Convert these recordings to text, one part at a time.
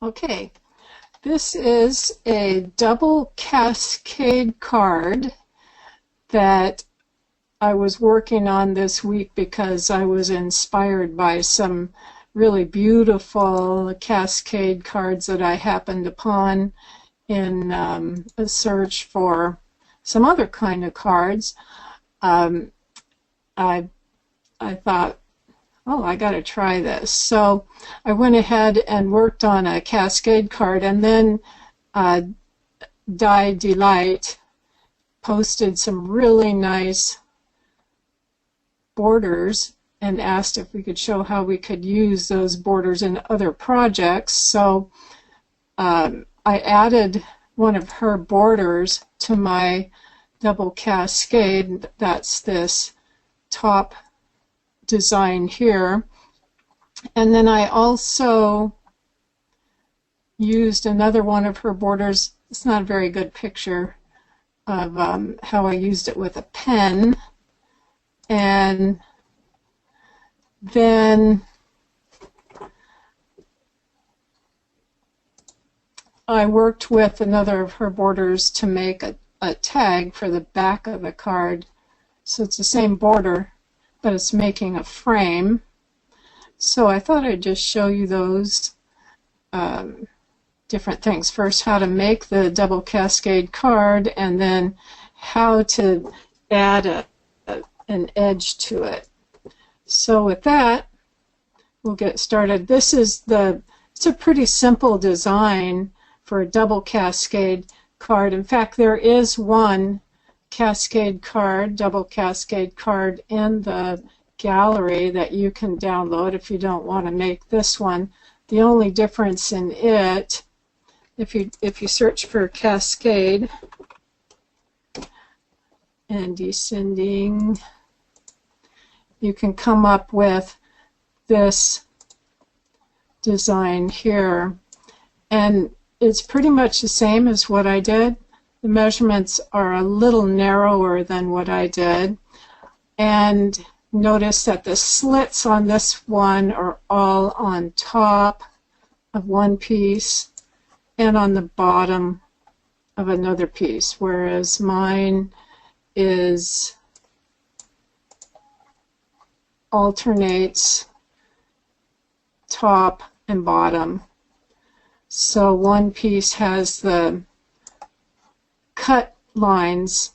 Okay, this is a double Cascade card that I was working on this week because I was inspired by some really beautiful Cascade cards that I happened upon in a search for some other kind of cards. I thought, oh, I got to try this. So I went ahead and worked on a Cascade card, and then Di-lite posted some really nice borders and asked if we could show how we could use those borders in other projects. So I added one of her borders to my double Cascade. That's this top design here, and then I also used another one of her borders. It's not a very good picture of how I used it with a pen, and then I worked with another of her borders to make a tag for the back of the card. So it's the same border, but it's making a frame. So I thought I'd just show you those different things. First, how to make the double Cascade card, and then how to add an edge to it. So with that, we'll get started. It's a pretty simple design for a double Cascade card. In fact, there is one Cascade card, double Cascade card in the gallery that you can download if you don't want to make this one. The only difference in it, if you search for Cascade and descending, you can come up with this design here, and it's pretty much the same as what I did. The measurements are a little narrower than what I did, and notice that the slits on this one are all on top of one piece and on the bottom of another piece, whereas mine alternates top and bottom. So one piece has the cut lines,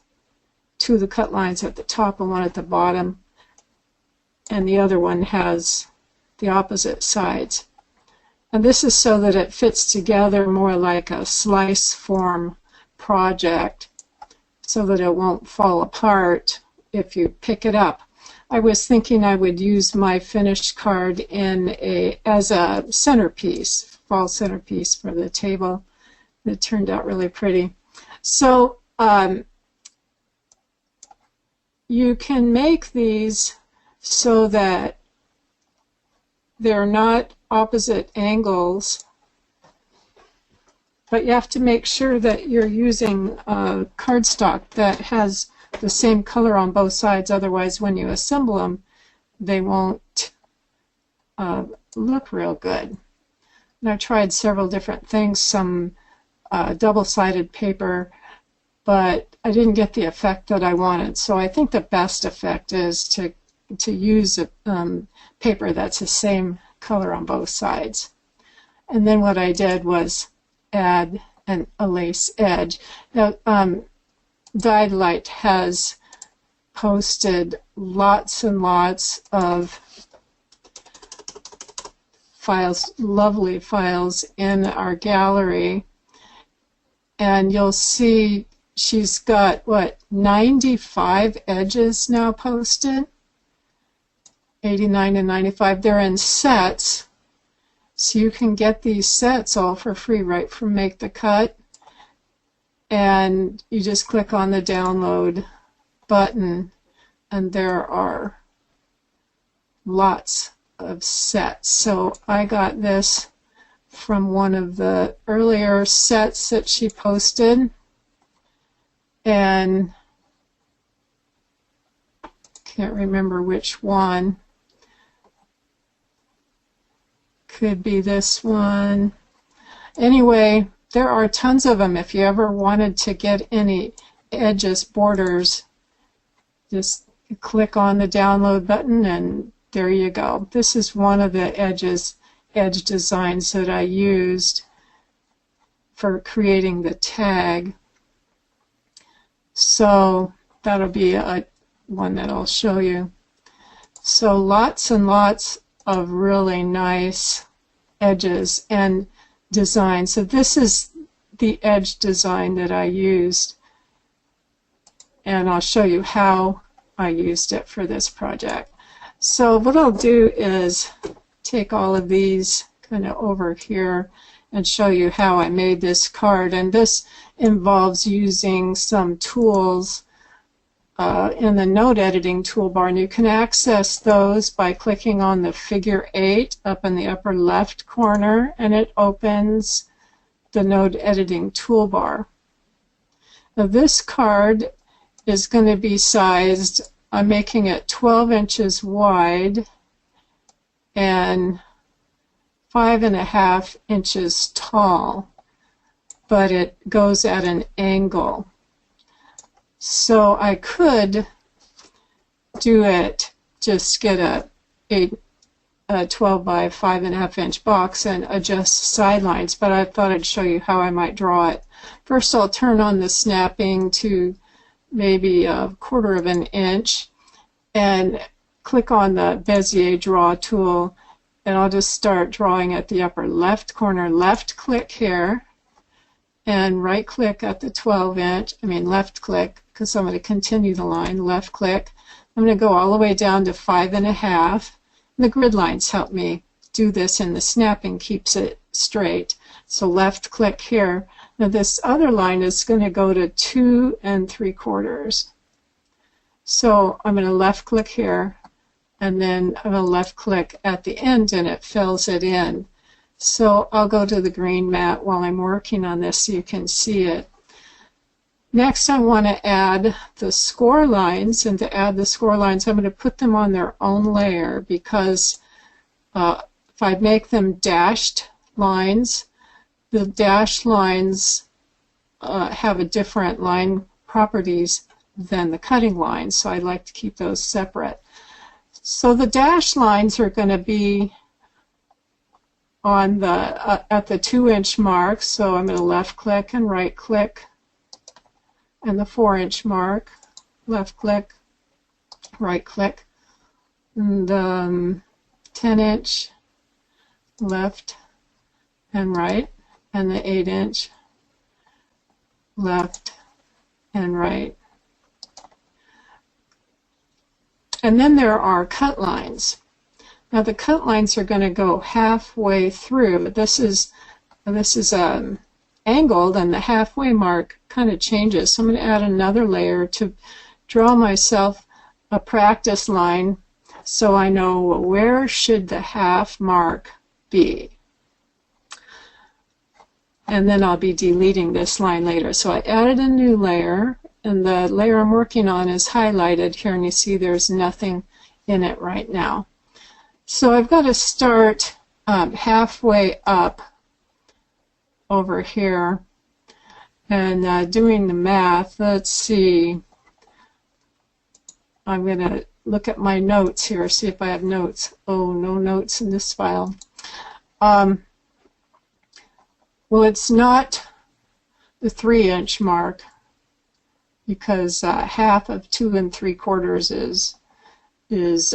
two of the cut lines at the top and one at the bottom, and the other one has the opposite sides. And this is so that it fits together more like a slice form project, so that it won't fall apart if you pick it up. I was thinking I would use my finished card as a centerpiece, fall centerpiece for the table. It turned out really pretty. So you can make these so that they're not opposite angles, but you have to make sure that you're using cardstock that has the same color on both sides. Otherwise, when you assemble them, they won't look real good. And I tried several different things, some double-sided paper, but I didn't get the effect that I wanted. So I think the best effect is to use a paper that's the same color on both sides. And then what I did was add a lace edge. Now, Di-lite has posted lots and lots of files, lovely files in our gallery, and you'll see she's got, what, 95 edges now posted, 89 and 95. They're in sets, so you can get these sets all for free right from Make the Cut, and you just click on the download button, and there are lots of sets. So I got this from one of the earlier sets that she posted, and can't remember which one. Could be this one. Anyway, there are tons of them. If you ever wanted to get any edges, borders, just click on the download button and there you go. This is one of the edge designs that I used for creating the tag. So that'll be one that I'll show you. So lots and lots of really nice edges and designs. So this is the edge design that I used, and I'll show you how I used it for this project. So what I'll do is take all of these kind of over here and show you how I made this card. And this involves using some tools in the note editing toolbar, and you can access those by clicking on the figure 8 up in the upper left corner, and it opens the note editing toolbar. Now this card is going to be sized, I'm making it 12 inches wide and 5.5 inches tall, but it goes at an angle. So I could do it, just get a 12 by 5.5 inch box and adjust sidelines, but I thought I'd show you how I might draw it. First I'll turn on the snapping to maybe 1/4 of an inch and click on the Bezier draw tool, and I'll just start drawing at the upper left corner. Left click here and right click at the 12 inch, left click, because I'm going to continue the line, left click. I'm going to go all the way down to 5.5. The grid lines help me do this, and the snapping keeps it straight. So left click here. Now this other line is going to go to 2 3/4. So I'm going to left click here, and then I'm going to left click at the end, and it fills it in. So I'll go to the green mat while I'm working on this so you can see it. Next I want to add the score lines, and to add the score lines I'm going to put them on their own layer, because if I make them dashed lines, the dashed lines have a different line properties than the cutting lines, so I like to keep those separate. So the dashed lines are going to be on the at the 2 inch mark, so I'm going to left click and right click, and the 4 inch mark, left click, right click, and 10 inch, left and right, and the 8 inch, left and right. And then there are cut lines. Now the cut lines are going to go halfway through. This is angled, and the halfway mark kind of changes. So I'm going to add another layer to draw myself a practice line so I know where should the half mark be. And then I'll be deleting this line later. So I added a new layer, and the layer I'm working on is highlighted here, and you see there's nothing in it right now. So I've got to start halfway up over here and doing the math. Let's see. I'm going to look at my notes here, see if I have notes. Oh, no notes in this file. Well, it's not the 3 inch mark, because half of 2 3/4 is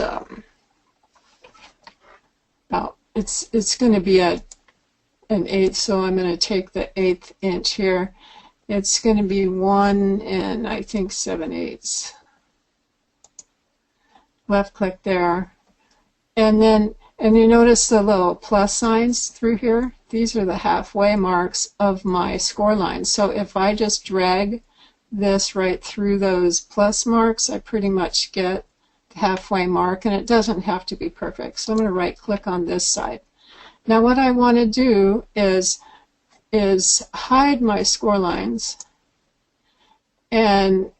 about, it's going to be an 1/8, so I'm going to take the 1/8 inch here. It's going to be 1 7/8. Left click there, and you notice the little plus signs through here. These are the halfway marks of my score lines. So if I just drag this right through those plus marks, I pretty much get the halfway mark, and it doesn't have to be perfect. So I'm going to right click on this side. Now what I want to do is hide my score lines, and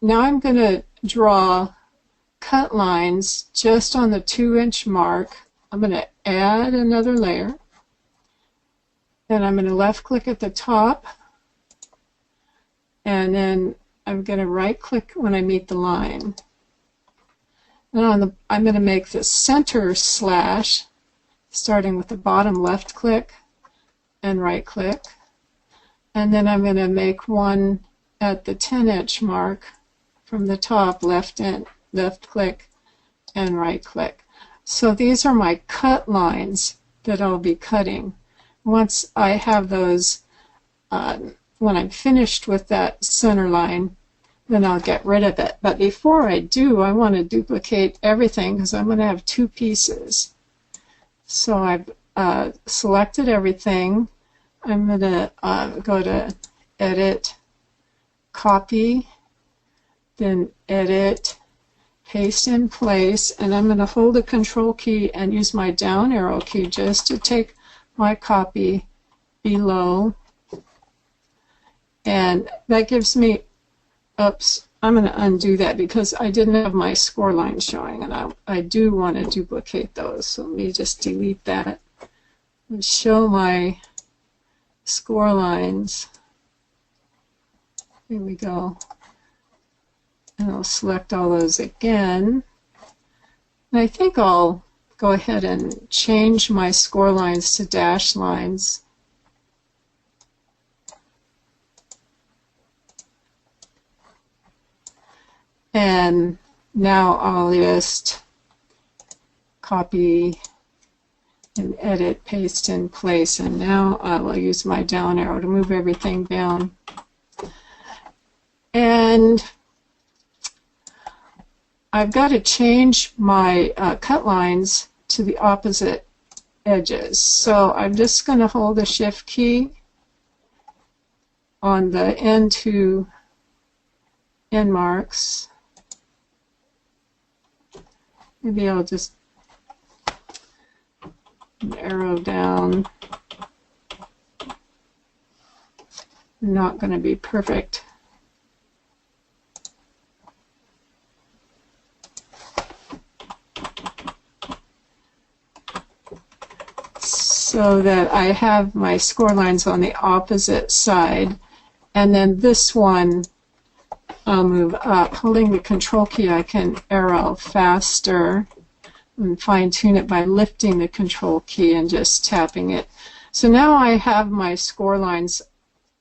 now I'm going to draw cut lines just on the 2 inch mark. I'm going to add another layer, Then I'm going to left click at the top, and then I'm going to right click when I meet the line. And I'm going to make the center slash, starting with the bottom left click and right click. And then I'm going to make one at the 10-inch mark from the top, left click and right click. So these are my cut lines that I'll be cutting. Once I have those, when I'm finished with that center line, then I'll get rid of it. But before I do, I want to duplicate everything because I'm going to have two pieces. So I've selected everything. I'm going to go to Edit, Copy, then Edit, Paste in Place, and I'm going to hold the Control key and use my down arrow key just to take my copy below. And that gives me, oops, I'm going to undo that because I didn't have my score lines showing, and I do want to duplicate those. So let me just delete that and show my score lines. Here we go. And I'll select all those again. And I think I'll go ahead and change my score lines to dash lines. And now I'll just copy and edit, paste in place. And now I will use my down arrow to move everything down. And I've got to change my cut lines to the opposite edges. So I'm just going to hold the Shift key on the end to end marks. Maybe I'll just arrow down. Not going to be perfect. So that I have my score lines on the opposite side, and then this one I'll move up. Holding the Control key, I can arrow faster and fine-tune it by lifting the Control key and just tapping it. So now I have my score lines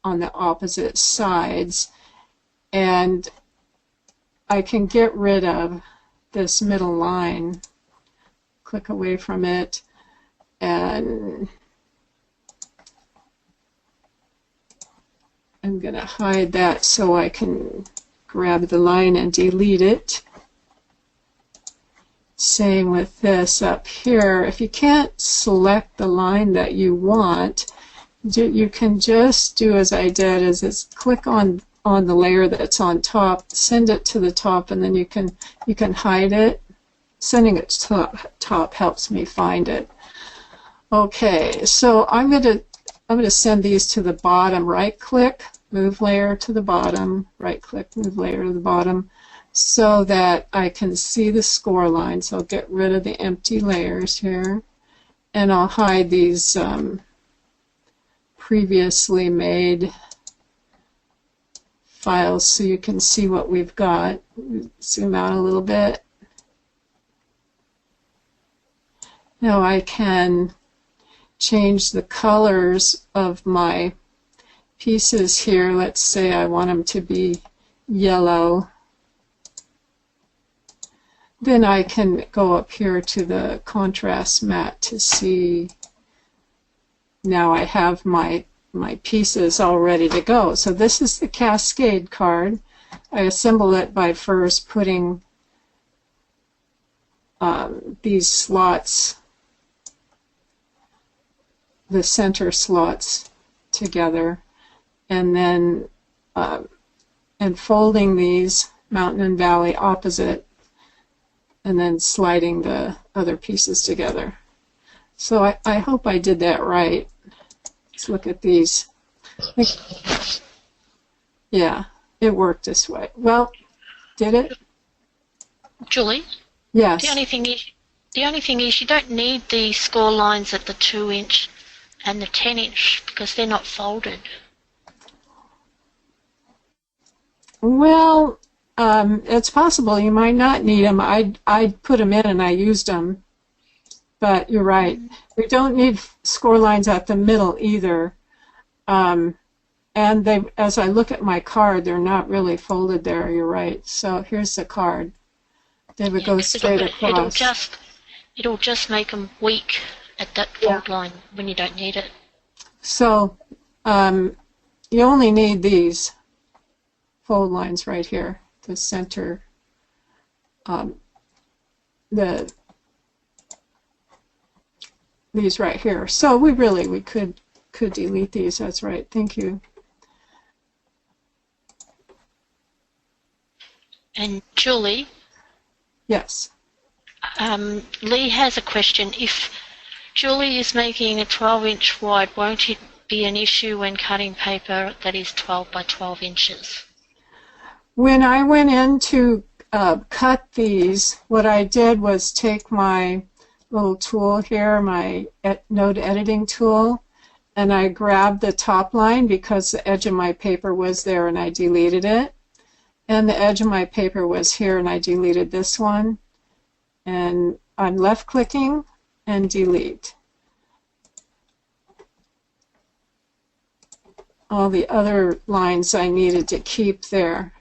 on the opposite sides, and I can get rid of this middle line. Click away from it, and I'm going to hide that so I can grab the line and delete it. Same with this up here. If you can't select the line that you want, you can just do as I did, is click on the layer that's on top, send it to the top, and then you can hide it. Sending it to top helps me find it. Okay, so I'm going to send these to the bottom. Right click, move layer to the bottom, right click, move layer to the bottom, so that I can see the score lines. I'll get rid of the empty layers here, and I'll hide these previously made files so you can see what we've got. Zoom out a little bit. Now I can change the colors of my pieces here. Let's say I want them to be yellow. Then I can go up here to the contrast mat to see. Now I have my pieces all ready to go. So this is the Cascade card. I assemble it by first putting these slots, the center slots together, and then and folding these mountain and valley opposite, and then sliding the other pieces together. So I hope I did that right. Let's look at these. Yeah, it worked this way. Well, did it? Julie? Yes. The only thing is you don't need the score lines at the 2-inch and the 10-inch because they're not folded? Well, it's possible you might not need them. I put them in and I used them, but you're right. We don't need score lines at the middle either. And they, as I look at my card, they're not really folded there. You're right. So here's the card. They would go straight across. It'll just make them weak at that fold line when you don't need it. So you only need these fold lines right here, the center, these right here. So we could delete these. That's right. Thank you. And Julie? Yes. Lee has a question. If Julie is making a 12-inch wide, won't it be an issue when cutting paper that is 12 by 12 inches? When I went in to cut these, what I did was take my little tool here, my note editing tool, and I grabbed the top line because the edge of my paper was there and I deleted it. And the edge of my paper was here and I deleted this one. And I'm left clicking and delete. All the other lines I needed to keep there.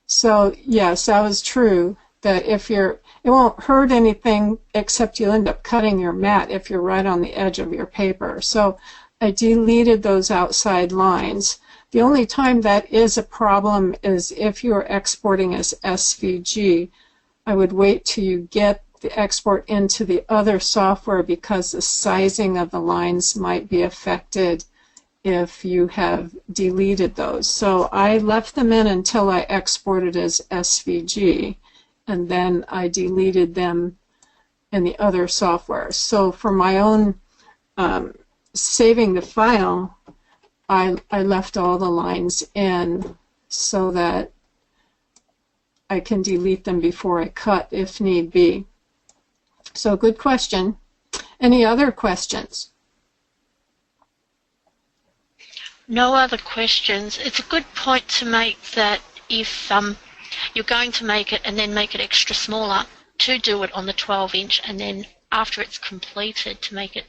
So yes, that was true, that if it won't hurt anything except you'll end up cutting your mat if you're right on the edge of your paper. So I deleted those outside lines. The only time that is a problem is if you're exporting as SVG. I would wait till you get the export into the other software because the sizing of the lines might be affected if you have deleted those. So I left them in until I exported as SVG, and then I deleted them in the other software. So for my own saving the file, I left all the lines in so that I can delete them before I cut if need be. So good question. Any other questions? No other questions. It's a good point to make that if you're going to make it and then make it extra smaller, to do it on the 12-inch, and then after it's completed to make it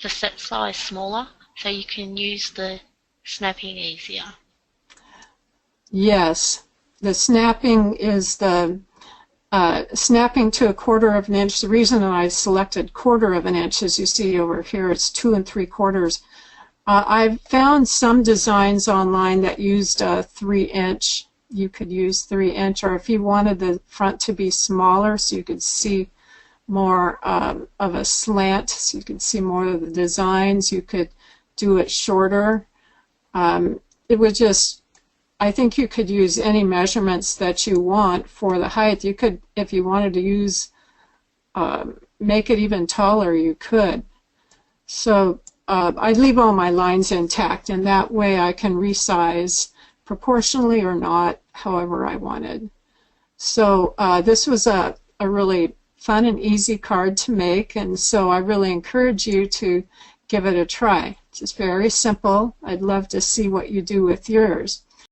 the set size smaller so you can use the snapping easier. Yes, the snapping is the snapping to 1/4 of an inch. The reason I selected 1/4 of an inch, as you see over here, it's 2 3/4. I've found some designs online that used a 3-inch. You could use 3-inch, or if you wanted the front to be smaller so you could see more of a slant, so you could see more of the designs, you could do it shorter. It would just, I think you could use any measurements that you want for the height. You could, if you wanted to use, make it even taller, you could. So I leave all my lines intact, and that way I can resize proportionally or not, however I wanted. So this was a really fun and easy card to make, and so I really encourage you to give it a try. It's just very simple. I'd love to see what you do with yours.